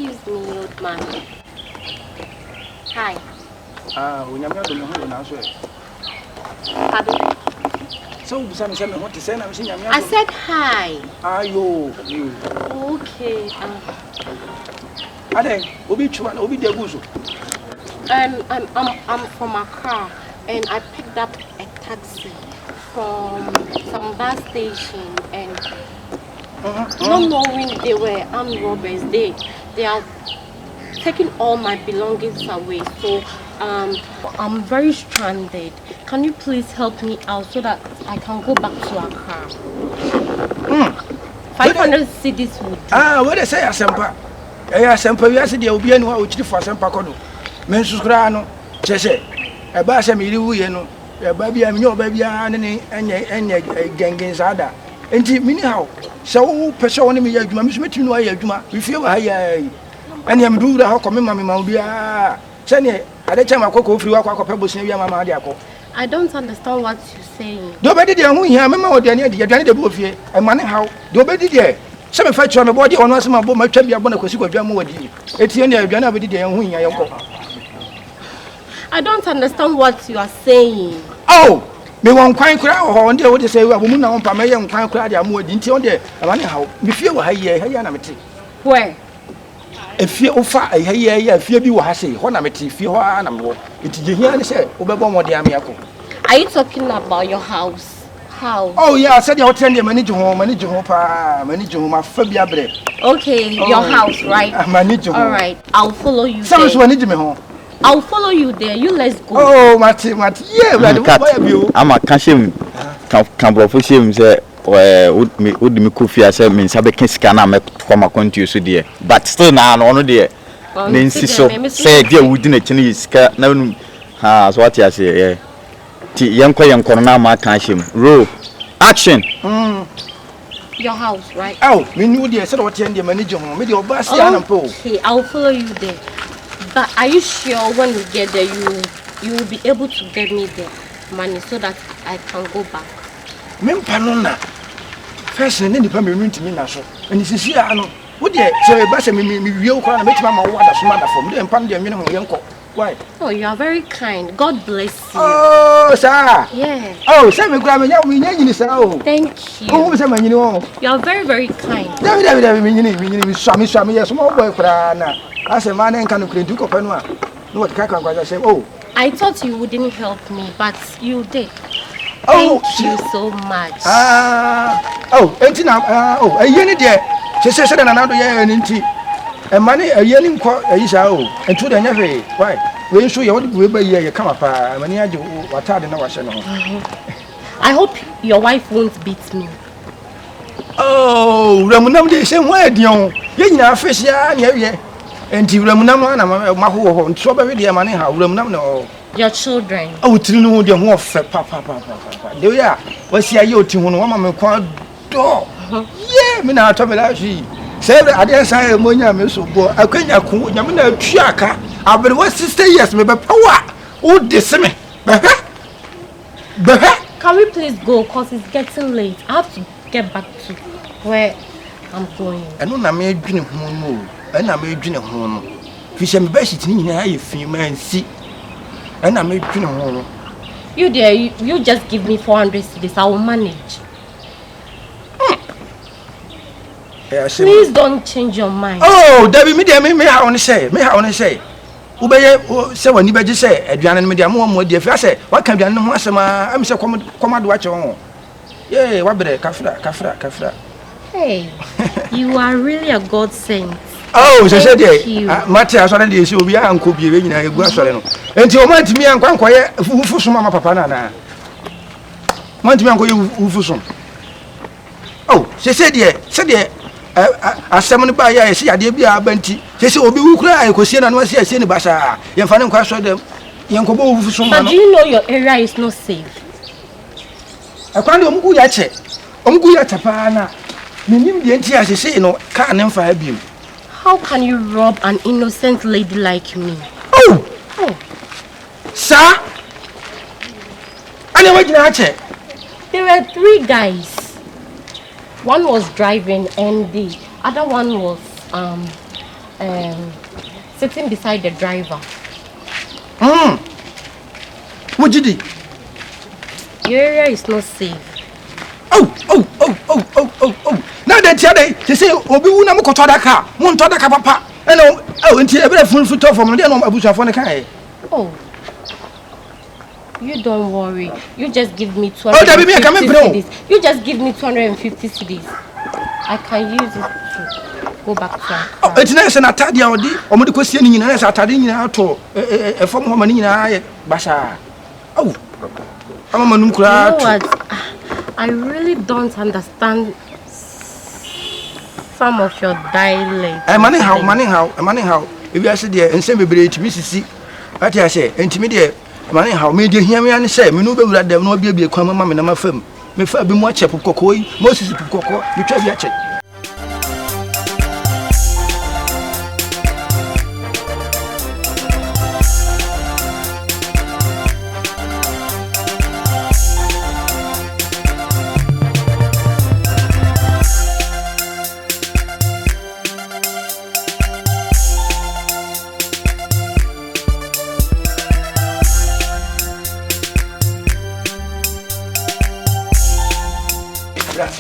Excuse me, old man. Hi. When I'm not doing it. Pardon? So, what to say? I said hi. You. Okay. Ade, obi de guzo. I'm from Accra, and I picked up a taxi from some bus station, and not knowing they were armed robbers, they are taking all my belongings away. So I'm very stranded. Can you please help me out so that I can go back to Accra? 500 cities would do. What they say, Asempa? Asempa, we are saying there will be anyone which for Asempa Kono. Mensus Grano, Chese, a Bassa Miliano, a baby, I'm your baby, and Gangins Ada. And meanwhile, so person me, you must meet you know, we feel high. And I'm doing the Hawk, Mamma Maudia. Send it at the time I cook free walk up Pebbles near Mamma Diaco. I don't understand what you're saying. Nobody did hear Mamma the both here, and money how. Nobody did. Some fight on the body on us, my champion Bonaco Jamodi. It's the only Gana did when I am. I don't understand what you are saying. Oh, me one quite crowd on there. What you say, a woman on Pamela and quite crowd are more didn't you on there. And money how. We feel high here, Where? If you offer a year, fear be what I say, when I'm a tea, fear animal. It is here and say, Obama, the Amiaco. Are you talking about your house? How? Oh, yeah, I said you'll tell you, manage home, my Fabia bread. Okay, your house, right? Manage home. All right, I'll follow you. Someone's managing me home. I'll follow you there. You let's go. Oh, Mati, yeah, I'm a cashim. Cambofushim say, would me coffee as a means I became scanner make from a country so dear. But still now, on dear. Nancy so say, dear, we didn't Chinese cat. No, as what I say, yeah. Young Corona, my cashim. Row action. Your house, right? Oh, we knew the said what the manager home with your bus. Okay, I'll follow you there. But are you sure when we get there, you will be able to get me the money so that I can go back? Mempanona. First, and then the family to me now. And this is here, I know. Would you say, Bassam, me real crime, make my water smarter from them, Pandia, Uncle. Why? Oh, you are very kind. God bless you. Oh, sir. Yeah. Oh, Sammy Graham, we need you, sir. Thank you. Oh, you know. You are very, very kind. David, Swami, a small boy for as a man and can do Copenhagen. No, what can I say? Oh, I thought you wouldn't help me, but you did. Oh, thank you so much. A unit there. She says another year and tea. And money a yearning quite a year old, and to the never. Why? We show you what way you come up. When you do what I don't know. I hope your wife won't beat me. Oh, Ramunam, the same way, Dion. You know, fish, yeah. And Ramunam, Mahu, and strawberry, dear money, how Ramunam. Your children. Oh, to know the more papa. There we are. What's your to one woman called door? Yeah, me now, Tommy Lashi. Say, I didn't say a monia, Miss Bo. I couldn't account Yamina Chiaka. I've been what sister, yes, maybe power. Oh, this me. Can we please go? Because it's getting late. I have to get back to where I'm going. I know I made dream home, and I made dream home. Fish and best in here, female see. And I made dream home. You dear, you just give me 400 cedis. I will manage. Please don't change your mind. Oh, Debbie, me, I want to say. Ubeye, say when you better say, Adrian and Media more dear. I say, what can be done? I'm so command watch on. Yeah, what better? Kafra. Hey, you are really a godsend. Oh, she said, Matthias, already you will be uncle, be in a good and you want me and Quanquire, who for Mamma Papa. Want me uncle you for some. Oh, she said, yeah, as someone by I see a dear Benti, she said, Obi will cry, I could see and was here seeing the Bassa. Young Fanning question them, young Cobo for some. But do you know your area is not safe? I can't Umguyache, Umguyatapana. Minim the entire say no can't fire beam. How can you rob an innocent lady like me? Oh, sir, I never did. There were 3 guys. One was driving and the other one was sitting beside the driver. What did he? Your area is not safe. Oh. Now that they say, Obi Wuna Mokotodaka, Montodaka Papa, and and every full foot off from the Abuja for the car. Oh, you don't worry. You just give me 250 cedis. You just give me 250 cedis. I can use it to go back to Accra. Oh, it's nice and Atadia or the question in as Atadina to a form of Manina Basha. Oh, I'm a Manukra. You know what? I really don't understand some of your dialect. Money how. If you said there and send me to Mississippi, what I say, intermediate. Money how made you hear me and say, me no be that there no be a common mamma in my firm. Me for be much of cocoa, most is cocoa, you try to check.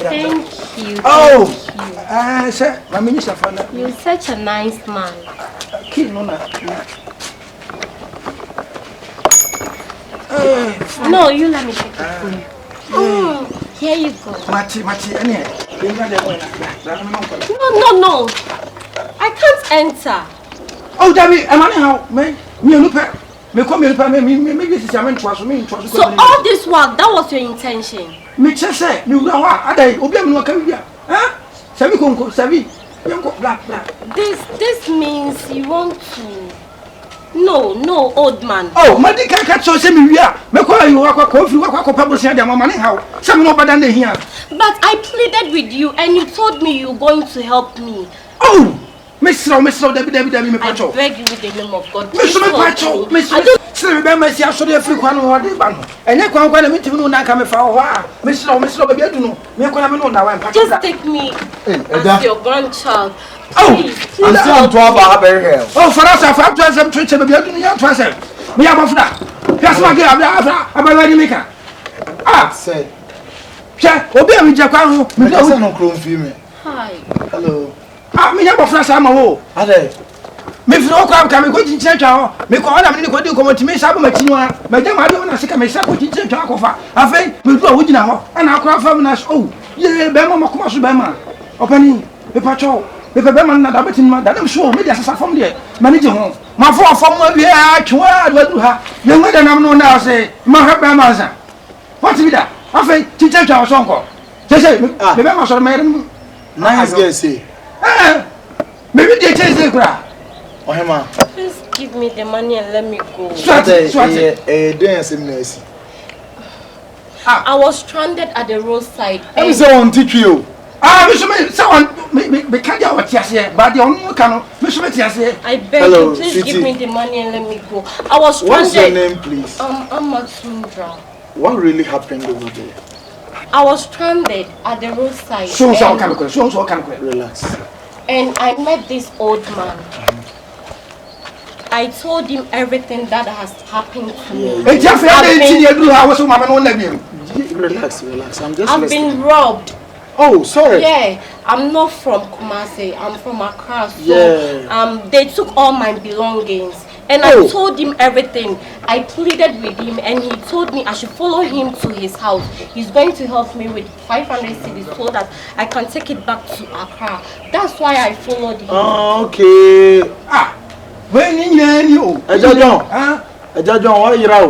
Thank you. Oh, sir, my minister. You're such a nice man. No, you let me take it for you. Oh, here you go. Mati, No. I can't enter. Oh, David, am I how? Me look at me come here, me this is a man to me. So all this work, that was your intention? Me just say, you know what? I die. Obi am no come here. Huh? Sabi konko, sabi. Yanko black. This means you want to. No, old man. Oh, my dick can't so say me we are. Me call you walk coffee, walk pebble say their money how. Some no better than here. But I pleaded with you and you told me you're going to help me. Oh, Miss David, me patrol. I beg you with the name of God. Miss Patrol, Miss. Say remember see I saw the free one or the ban. And you can me to know na come for a Miss baby do know. Me kwa me know na one patrol. Just take me as your grandchild. Oh, please I'm still to have very here. Oh, for us I have to some treat baby do you trust him. Me abafra. Yes ma get abafra maker. Say. Che, obi am je kwa ho. Me say no krom fi me. Hi. Hello. Me abafra sa ma wo. Ade. Me firo kwa ka me ko chinche twa ho. Me ko na me ko di ko motimi sa ba machinwa. Me je ma de na sika me sa ko chinche twa akofa. Afei, me du a wo gina ho. Ana akora fa me na oh. Ye be ma makoma so be ma. Opani, me patrol. Me be man na da betin ma da dem show me dia sasa fam de manage ho ma fo fam ma bi a twa adu ha ye ngada nam no na say ma ha be ma za what be that afei chicha twa so nko say me be ma so me nice girl say me bi dey say kura ohema please give me the money and let me go. Swat doing some nice. I was stranded at the roadside. I'm so on teach you. Me someone me can't get what you say, but the only can me so me say. I beg you, please give me the money and let me go. I was stranded. What's your name, please? I'm Matsundra. What really happened over there? I was stranded at the roadside. So can relax. And I met this old man. I told him everything that has happened to me. Relax. I've been robbed. Oh, sorry. Yeah, I'm not from Kumasi. I'm from Accra. So, they took all my belongings. And I told him everything. I pleaded with him and he told me I should follow him to his house. He's going to help me with 500 cedis so that I can take it back to Accra. That's why I followed him. Okay. When you Ejajon, what you raw?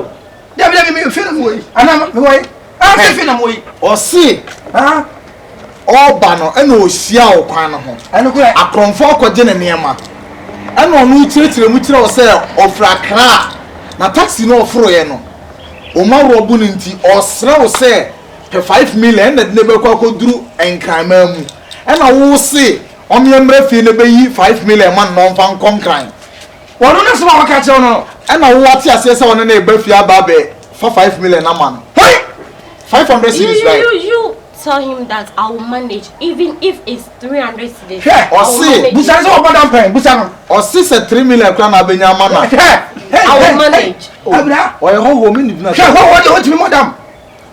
Me film way. And way. I film way. Or see. All banner and no sia o kwan ho. And go akromfo akogye ne niema. And onu chiretire mu kire o say ofra kra. Na taxi no ofro ye no. O ma robu ni nti o sra o say 5 million na de be kwa koduru enkrama mu. And wo say on yemre fie ne be yi 5 million man no mfa nkom kran. Wono na so ba ka che no. And wo ati ase say wono na e ba fie aba be for 5 million na man. 500 cedis right. You tell him that I will manage, even if it's 300 cedis. Yeah. I will manage. Busa so about pen, busa no. Or 3 million crown abenya mana. I will manage. Abra. Or your home in the Sure, what you want me madam?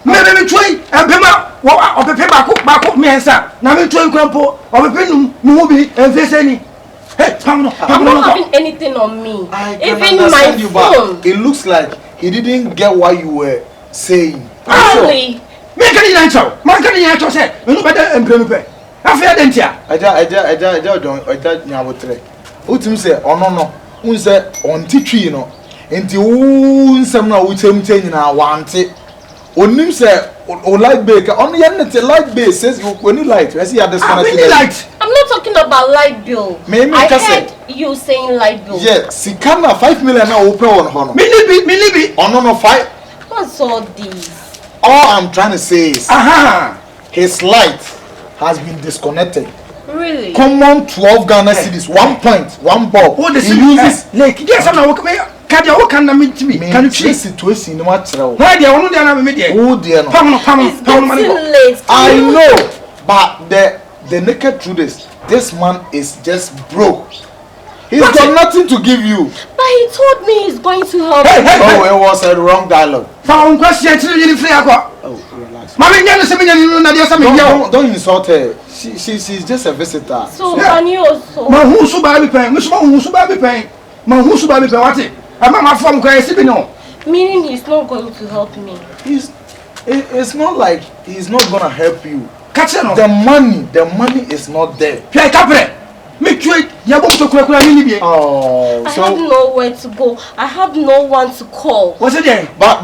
Me try and pema o pepe bako me ensa. Na me try kwampo o pepe nu bi enfese any. Hey, I'm not having anything on me. Even my phone. It looks like he didn't get what you were saying. Really? Me can you answer? Man can you answer say? Me no better embrem pe. Afia dentia. Eja nyabotre. Utim say no. Un say on titwi no. Enti nsem na wutem nyina wante. Onim say o light baker. On ye net light base says when you light. I see you disconnected. Light. I'm not talking about light bill. I heard you saying light bill. Yeah, sikana 5 million na open on hono. Me libi. Oh no 5. What's all this? All I'm trying to say is Aha. his light has been disconnected. Really? Common 12 Ghana cedis, 1 point, 1 bulb. What the he uses like yes na wo ka dia wo kan na me timi. Can you this see situation no matter. why dia wo no dia na me dia? Oh dear no. Pam It's getting late. I know, but the naked truth is this man is just broke. He's got nothing to give you. But he told me he's going to help Hey, me. hey, Oh, it was a wrong dialogue. Fa on question tiri you free akwa. Oh, relax. Mama nya no se me nya no na dia se me dia. Don't insult her. She's just a visitor. So Yeah. can you also? Ma hu su ba bi pen, me so ma hu su ba bi pen. Ma hu su ba bi pen wate. Ama ma form ko esi bi no. Meaning he's not going to help me. It's not like he's not gonna help you. Catch no. The money is not there. Pia kapre. Me tue ya bom to kura ni bi. Oh, I have nowhere to go. I have no one to call. What's it there? but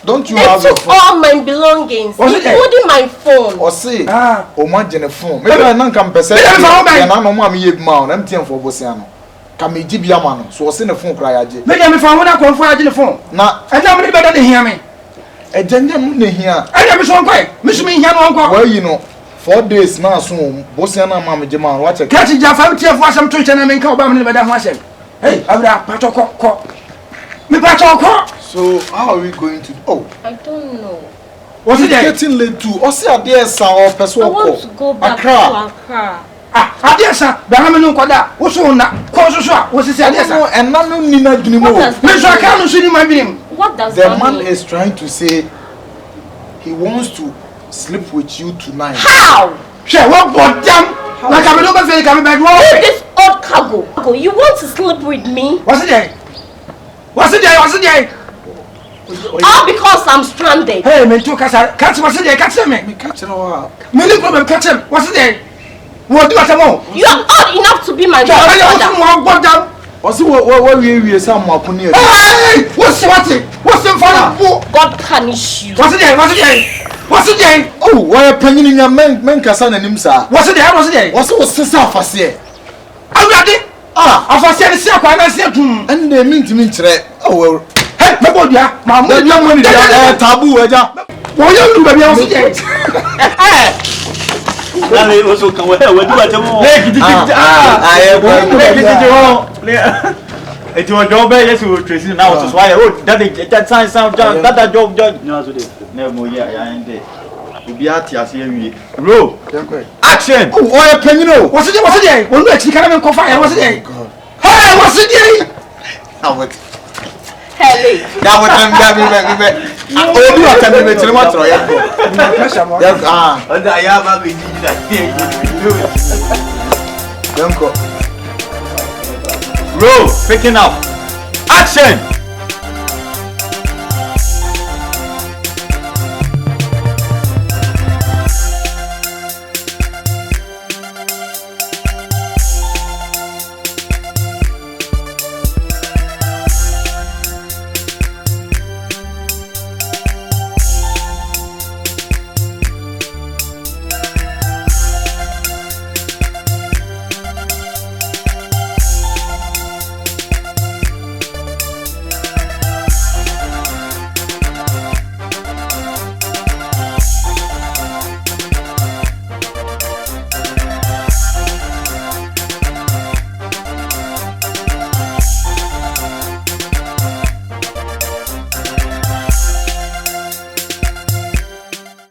don't you They have a took phone? all my belongings, Was it there? including my phone. Or say, Ah. imagine a phone. Maybe I nan can person. Maybe I'm found by- Na no ma me ye ma on MTN for Bosiano. Ka me gi bia ma no. So o se ne phone kra ya je. Me dia me fa wona kon fa agi ne phone. Na E na me be da de hia me. ejenje no ne hia. E dia me so nkwa. Me so me hia no nkwa. Well, you know, 4 days na so Bosiano ma me je ma wa check. Catch ja fa tie fo asem to chana me nka oba me be da ho asem. Hey, abra pato ko. Me pato ko. So how are we going to oh I don't know. What's it it's there? getting late too. O se ade sa o person I want to go back to Accra. Ah, adesa, da ha me no nkoda. Wo so na, ko so a, wo sisi adesa. No, and na no ni na dwuni mo. What does Me so that aka mean? no so ni ma binim. What does The that man mean? is trying to say he wants to sleep with you tonight. How? She wo bodam. Na ka me no be fe ka me be wo. This old cargo. You want to sleep with me? What's it there? What's it there? What's it there? All because I'm stranded. Hey, me to kasa, catch what's it there? Catch me. Me catch no. Me no problem catch him. What's it there? Wo do atamo. You are old enough to be my Ja, I want grandfather. some more bodam. O se wo we say am akoni e. Hey, what's it? What's the fun? God punish you. What's it there? What's it there? What's it there? Oh, why panyin nya men kasa na nim sa. What's it there? What's it there? O se wo sesa afase e. Awurade. Ah, afase ni se akwa na se tum. En na mi ntimi nkire. Oh, Hey, me bodua. Ma mo the money taboo eja. wo yo lu ba bia what's it there? Nale oso kan we do atemo. Eti won do be yes we trace now so why oh that sign sound that job no so dey na mo ya ende obi ati ase awie roll action. Oh, why panyin o. What's it there? What's it there? Wo lu echi kana me kofa ya what's it there? Hey, what's it there? Awet. Helly. Da we me. Obi wa kan me tiri mo tro ya. Pressure mo. Ya ah, Oda ya ba be di that. yanko. Roll picking up action.